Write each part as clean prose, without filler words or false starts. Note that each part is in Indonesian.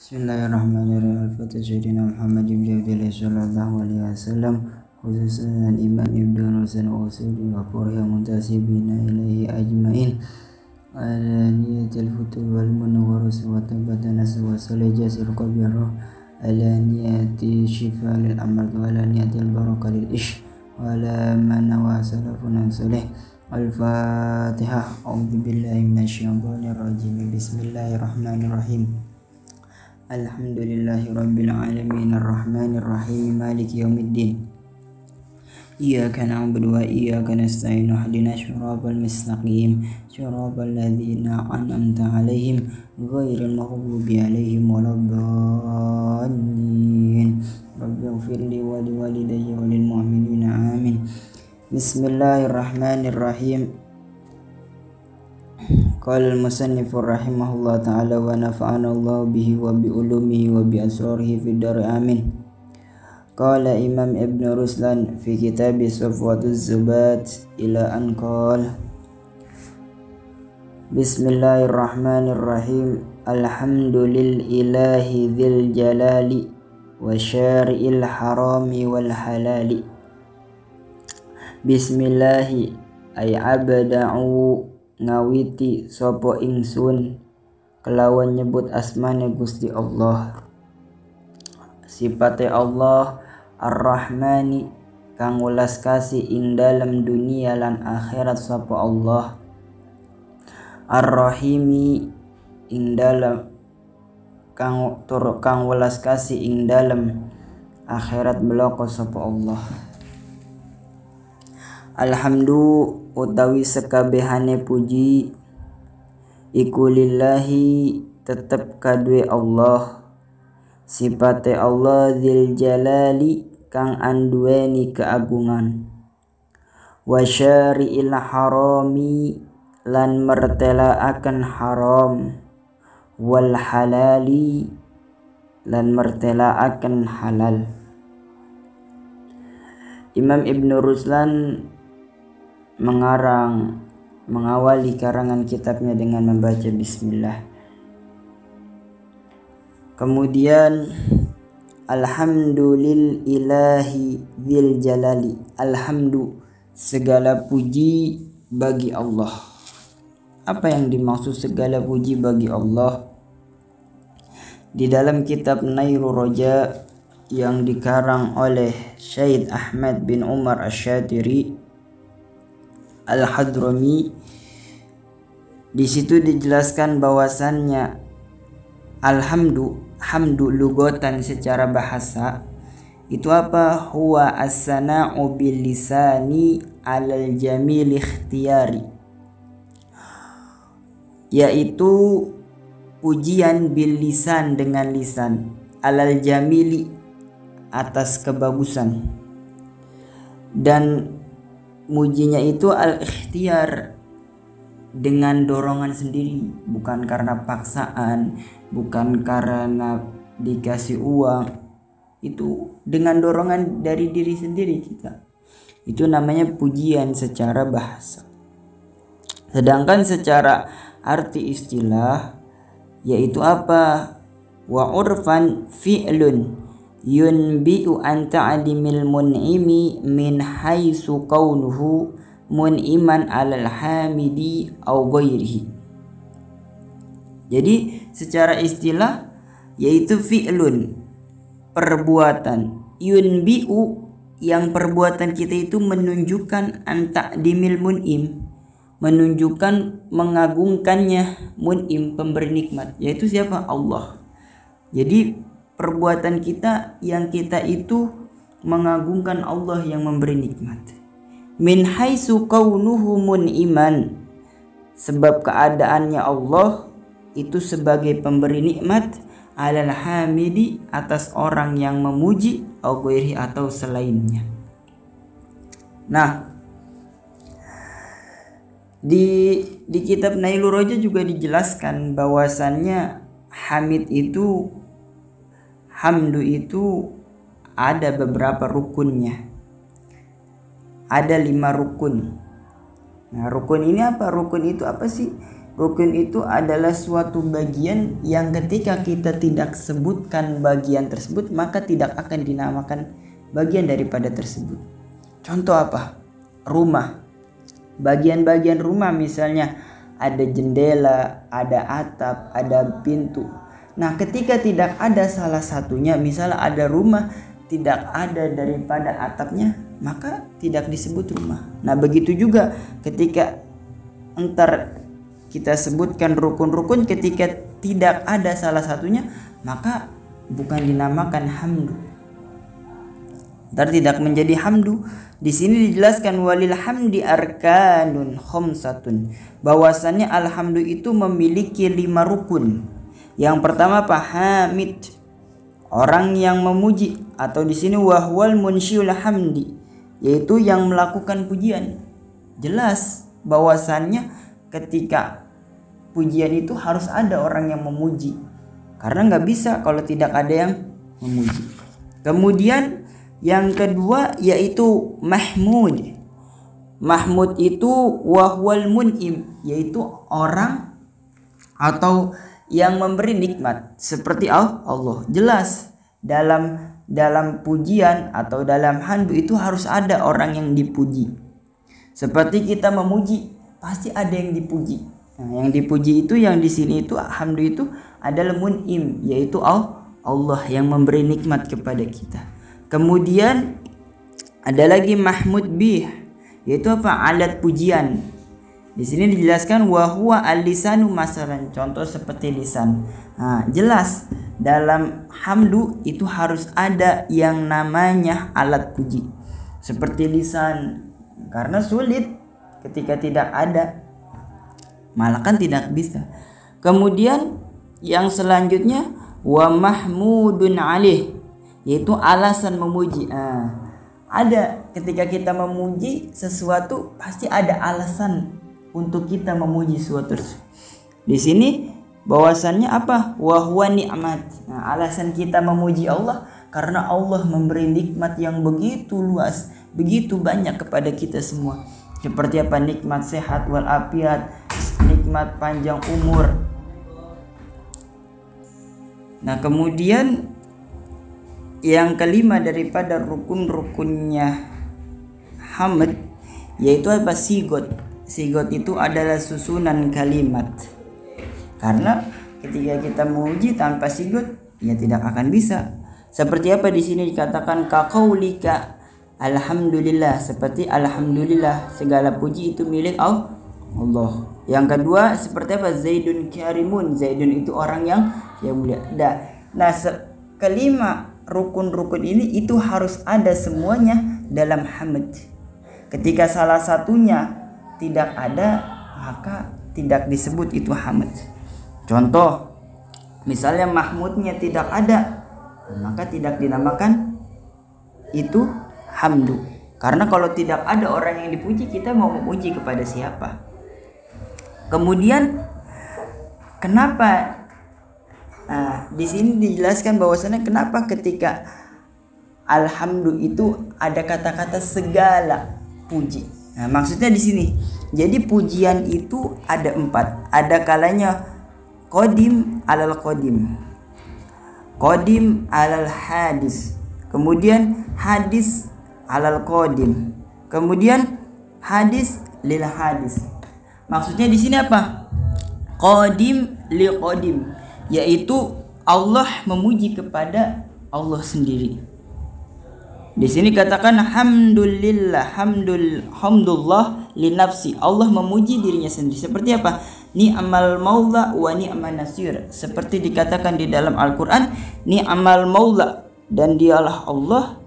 Bismillahirrahmanirrahim. Al-Fatihah Sayyidina Muhammad Ibn sallallahu alaihi wasallam, khususan Imam Ibn Rushd wa Usuli wa Qurya muntasibina ilaihi ajmain, ala niyatil futuh wal munawwarus wa tabatan wa salajazil qabirah, ala niyati shifa lil amr wa ala niyatil barakah lil ish wa ala man wa salafun salih. Al-Fatihah. A'udzu billahi minasyaitonir rajim. Bismillahirrahmanirrahim. Alhamdulillahi rabbil alamin arrahmanir rahim maliki yaumiddin. Iyyaka na'budu wa iyyaka nasta'in ihdinas siratal mustaqim siratal ladzina an'amta 'alaihim ghairil maghdubi 'alaihim waladdallin. Rabbighfirli wa liwalidayya wa lil mu'minina amin. Bismillahirrahmanirrahim. Qala al-musannifu rahimahullah ta'ala wa nafa'ana Allah bihi wa bi ulumihi wa bi asrarihi fid dar amin. Qala Imam Ibn Rushd fi kitab Safwatuz Zubat ila an qala Bismillahirrahmanirrahim. Alhamdulillahi dzil jalali wa syari'il harami wal halali. Bismillahi ay abda'u ngawiti sopo ingsun kelawan nyebut asmane Gusti Allah. Sipate Allah Ar-Rahmani kang welas kasih ing dalam dunia lan akhirat sopo Allah. Ar-Rahimi ing dalam kang welas kasih ing dalam akhirat beloko sopo Allah. Alhamdu utawi sekabehane puji iku lillahi tetep kadue Allah. Sipate Allah dzil jalali kang anduweni keagungan. Wa syari'il harami lan mertelaaken haram. Wal halali lan mertelaaken halal. Imam Ibn Rushd mengawali karangan kitabnya dengan membaca bismillah. Kemudian alhamdulillahi dzil jalali. Alhamdu segala puji bagi Allah. Apa yang dimaksud segala puji bagi Allah? Di dalam kitab Nailur Raja yang dikarang oleh Syed Ahmad bin Umar Asy-Syatiri Al-Hadrami, di situ dijelaskan bahwasannya hamdu lugatan secara bahasa itu apa? Huwa as-sana'u bil lisani 'alal jamil ikhtiyari, yaitu pujian bil lisan dengan lisan, 'alal jamili atas kebagusan, dan mujinya itu al-ikhtiyar dengan dorongan sendiri, bukan karena paksaan, bukan karena dikasih uang. Itu dengan dorongan dari diri sendiri kita. Itu namanya pujian secara bahasa. Sedangkan secara arti istilah yaitu apa? Wa urfan fi'lun yunbi'u an ta'dimil mun'imi min haitsu kaunuhu mun'iman 'alal hamidi aw ghairihi. Jadi secara istilah yaitu fi'lun, perbuatan, yunbi'u yang perbuatan kita itu menunjukkan an ta'dimil mun'im, menunjukkan mengagungkannya mun'im, pemberi nikmat, yaitu siapa? Allah. Jadi perbuatan kita yang kita itu mengagungkan Allah yang memberi nikmat. Min haitsu kaunuhu mun'iman, sebab keadaannya Allah itu sebagai pemberi nikmat, alal hamidi atas orang yang memuji, au ghairihi atau selainnya. Nah, di kitab Nailur Raja juga dijelaskan bahwasannya hamdu itu ada beberapa rukunnya. Ada 5 rukun. Nah, rukun ini apa? Rukun itu apa sih? Rukun itu adalah suatu bagian yang ketika kita tidak sebutkan bagian tersebut, maka tidak akan dinamakan bagian daripada tersebut. Contoh apa? Rumah. Bagian-bagian rumah misalnya ada jendela, ada atap, ada pintu. Nah, ketika tidak ada salah satunya, misalnya ada rumah tidak ada daripada atapnya, maka tidak disebut rumah. Nah, begitu juga ketika entar kita sebutkan rukun-rukun, ketika tidak ada salah satunya, maka bukan dinamakan hamdu. Entar tidak menjadi hamdu. Di sini dijelaskan walil hamdi arkanun khamsatun. Bahwasannya alhamdu itu memiliki 5 rukun. Yang pertama hamid, orang yang memuji, atau di sini wahwal munsyiul hamdi, yaitu yang melakukan pujian. Jelas bahwasannya ketika pujian itu harus ada orang yang memuji, karena nggak bisa kalau tidak ada yang memuji. Kemudian yang kedua yaitu mahmud. Mahmud itu wahwal mun'im, yaitu orang atau yang memberi nikmat seperti Allah. Jelas dalam pujian atau dalam hamdu itu harus ada orang yang dipuji. Seperti kita memuji, pasti ada yang dipuji. Nah, yang dipuji itu yang di sini itu hamdu itu adalah mun'im, yaitu Allah yang memberi nikmat kepada kita. Kemudian ada lagi mahmud bih, yaitu apa? Alat pujian. Di sini dijelaskan wahwa al-lisanu masalan, contoh seperti lisan. Nah, jelas dalam hamdu itu harus ada yang namanya alat puji seperti lisan, karena sulit ketika tidak ada, malah kan tidak bisa. Kemudian yang selanjutnya wa mahmudun alih, yaitu alasan memuji. Ada ketika kita memuji sesuatu pasti ada alasan untuk kita memuji suatu. Di sini bahwasannya apa? Wa huwa ni'mat. Nah, alasan kita memuji Allah karena Allah memberi nikmat yang begitu luas, begitu banyak kepada kita semua. Seperti apa? Nikmat sehat wal afiat, nikmat panjang umur. Nah, kemudian yang kelima daripada rukun-rukunnya hamd yaitu apa? Sigot. Sigot itu adalah susunan kalimat. Karena ketika kita memuji tanpa sigot, ya tidak akan bisa. Seperti apa di sini dikatakan kaqaulika alhamdulillah, seperti alhamdulillah segala puji itu milik Allah. Yang kedua seperti apa? Zaidun karimun, Zaidun itu orang yang mulia. Nah, kelima rukun-rukun ini itu harus ada semuanya dalam hamd. Ketika salah satunya tidak ada, maka tidak disebut itu hamd. Contoh, misalnya mahmudnya tidak ada, maka tidak dinamakan itu hamdu. Karena kalau tidak ada orang yang dipuji, kita mau memuji kepada siapa? Kemudian kenapa? Di sini dijelaskan bahwasannya kenapa ketika alhamdu itu ada kata-kata segala puji. Nah, maksudnya di sini. Jadi pujian itu ada 4. Ada kalanya qadim alal qadim, qadim alal hadis, kemudian hadis alal qadim, kemudian hadis lil hadis. Maksudnya di sini apa? Qadim li qadim, yaitu Allah memuji kepada Allah sendiri. Di sini katakan hamdulillah, hamdulillah li nafsi, Allah memuji dirinya sendiri. Seperti apa? Ni'mal maula wa ni'man nasir. Seperti dikatakan di dalam Al-Qur'an, ni'mal maula, dan dialah Allah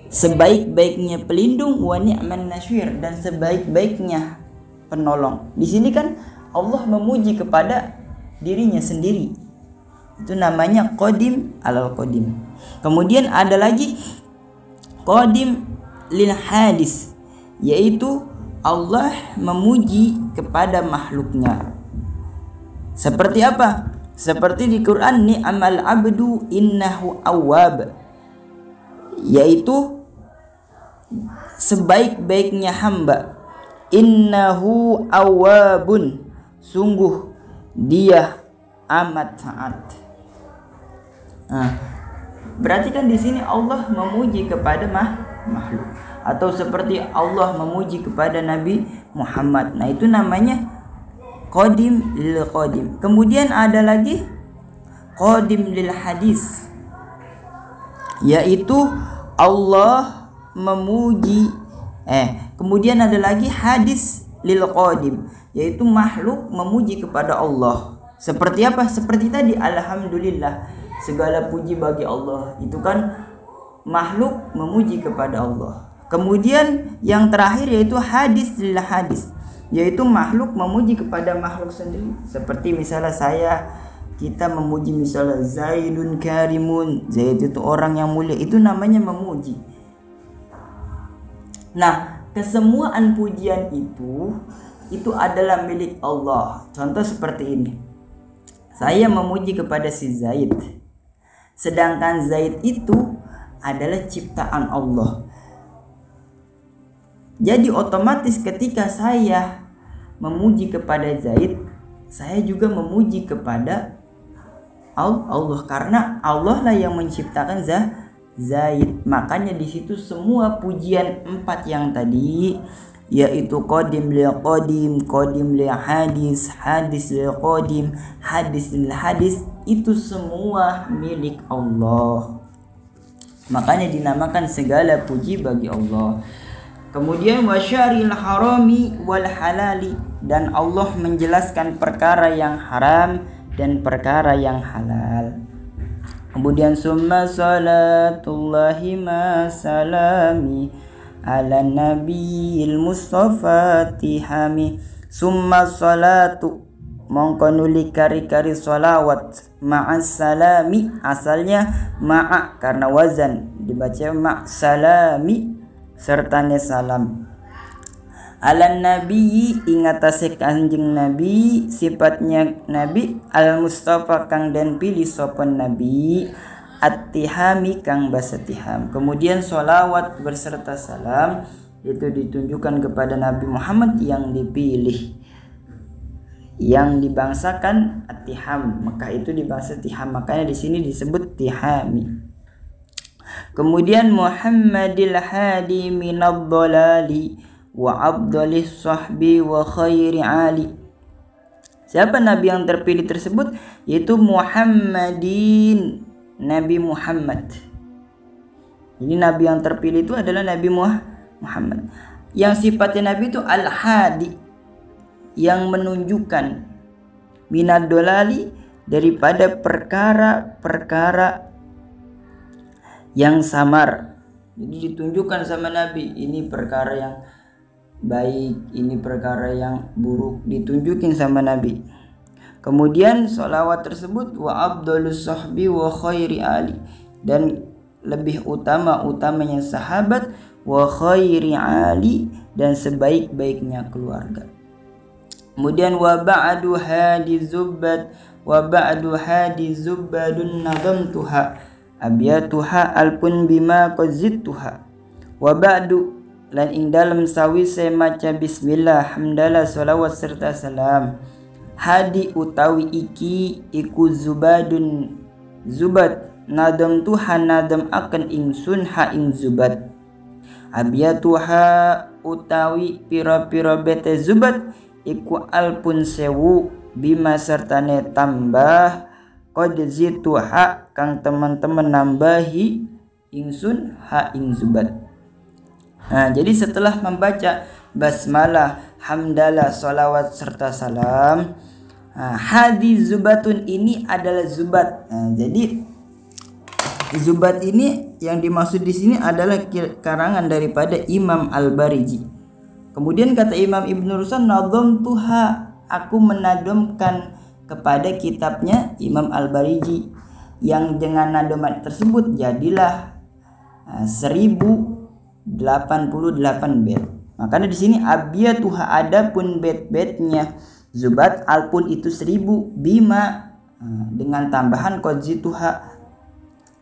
sebaik-baiknya pelindung, wa ni'man nasir, dan sebaik-baiknya penolong. Di sini kan Allah memuji kepada dirinya sendiri. Itu namanya qadim alal qadim. Kemudian ada lagi qadim lil hadis, yaitu Allah memuji kepada makhluknya. Seperti apa? Seperti di Quran, ni'mal abdu innahu awwab, yaitu sebaik-baiknya hamba, innahu awwabun, sungguh dia amat taat. Berarti kan di sini Allah memuji kepada makhluk, atau seperti Allah memuji kepada Nabi Muhammad. Nah, itu namanya qadim lil qadim. Kemudian ada lagi qadim lil hadis, yaitu Allah memuji kemudian ada lagi hadis lil qadim, yaitu makhluk memuji kepada Allah. Seperti apa? Seperti tadi, alhamdulillah, segala puji bagi Allah. Itu kan makhluk memuji kepada Allah. Kemudian yang terakhir yaitu hadis lil hadis, yaitu makhluk memuji kepada makhluk sendiri. Seperti misalnya kita memuji misalnya Zaidun karimun, Zaid itu orang yang mulia, itu namanya memuji. Nah, kesemuaan pujian itu adalah milik Allah. Contoh seperti ini, saya memuji kepada si Zaid, sedangkan Zaid itu adalah ciptaan Allah. Jadi otomatis ketika saya memuji kepada Zaid, saya juga memuji kepada Allah, karena Allah lah yang menciptakan Zaid. Makanya di situ semua pujian 4 yang tadi, yaitu qadim lil qadim, qadim lil hadis, hadis lil qadim, hadis lil hadis, itu semua milik Allah. Makanya dinamakan segala puji bagi Allah. Kemudian wasyaril harami wal halali, dan Allah menjelaskan perkara yang haram dan perkara yang halal. Kemudian summa salatullahi ma salami ala nabiyil mustafa tihami. Summa salatu mongko nuli kari-kari salawat ma'as salami, asalnya ma'a karena wazan dibaca ma' salami sertane salam. Alan nabi ingatase kanjeng nabi, sifatnya nabi al mustafa kang den pilih sopan nabi, at-tihami kang basa tiham. Kemudian sholawat berserta salam itu ditunjukkan kepada Nabi Muhammad yang dipilih, yang dibangsakan at-tiham, maka itu dibangsa tiham, makanya di sini disebut tihami. Kemudian Muhammadil hadi minad dhalali wa abdalis sahbi wa khairi ali. Siapa nabi yang terpilih tersebut? Yaitu Muhammadin, Nabi Muhammad. Ini nabi yang terpilih itu adalah Nabi Muhammad. Yang sifatnya nabi itu al-hadi, yang menunjukkan, minad dolali, daripada perkara-perkara yang samar. Jadi ditunjukkan sama nabi, ini perkara yang baik, ini perkara yang buruk, ditunjukin sama nabi. Kemudian sholawat tersebut wa abdulus sahbi wa khairi ali, dan lebih utamanya sahabat, wa khairi ali, dan sebaik-baiknya keluarga. Kemudian wa ba'du hadi zubbadun nadamtuha abiyatuha alpun bima qazittuha. Wa ba'du, lan ing dalem sawise maca bismillah, hamdalah, sholawat serta salam, hadi utawi iki iku zubat nadam tuhan nadam akan ingsun ha ing zubat, abiyatuha utawi pira-pira bete zubat iku alpun sewu bima sertane tambah qad zituha kang teman-teman nambahi ingsun ha ing zubat. Nah, jadi setelah membaca basmalah, hamdalah, sholawat serta salam, hadi zubatun ini adalah zubat. Nah, jadi zubat ini yang dimaksud di sini adalah karangan daripada Imam Al-Bariji. Kemudian kata Imam Ibn Rushd, nadhamtuha, aku menadomkan kepada kitabnya Imam Al-Bariji, yang dengan nadoman tersebut jadilah 1088 bait. Makanya di sini abiyatuha, adapun bait-baitnya zubat, alpun itu 1000, bima dengan tambahan qadzituha,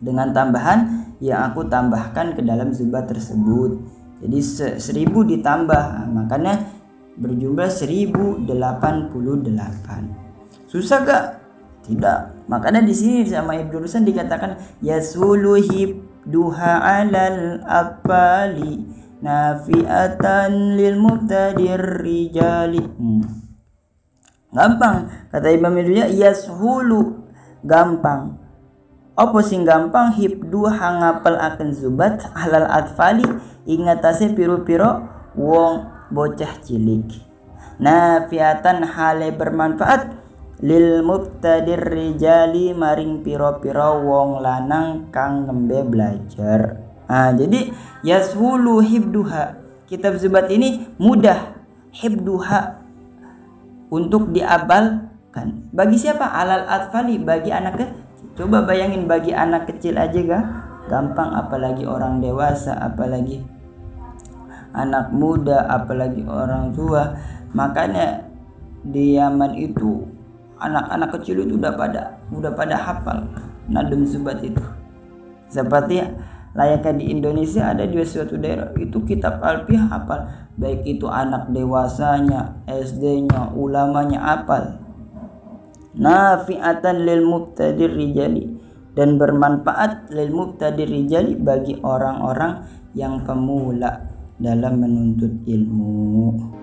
dengan tambahan yang aku tambahkan ke dalam zubat tersebut. Jadi 1000 ditambah. Makanya berjumlah 1088. Susah gak? Tidak. Makanya di sini sama Ibnu Rushd dikatakan yasulu hibduha alal aqfali nafi'atan lil mubtadir rijali. Gampang kata Imam Ibnu yashulu gampang. Apa sing gampang hibduha ngapal akan zubat alal atfali ingatase piro-piro wong bocah cilik. Nafi'atan hale bermanfaat lil mubtadir rijali maring piro-piro wong lanang kang nembe belajar. Jadi yashulu hibduha, kitab zubat ini mudah hibduha untuk diabalkan. Bagi siapa? Alal atfali, bagi anak kecil. Coba bayangin bagi anak kecil aja gampang, apalagi orang dewasa, apalagi anak muda, apalagi orang tua. Makanya di Yaman itu anak-anak kecil itu udah pada hafal nadum zubat itu. Seperti layaknya di Indonesia ada di suatu daerah itu kitab alfiah hafal, baik itu anak dewasanya, SD-nya, ulamanya hafal. Nafi'atan lil mubtadir rijali, dan bermanfaat lil mubtadir rijali bagi orang-orang yang pemula dalam menuntut ilmu.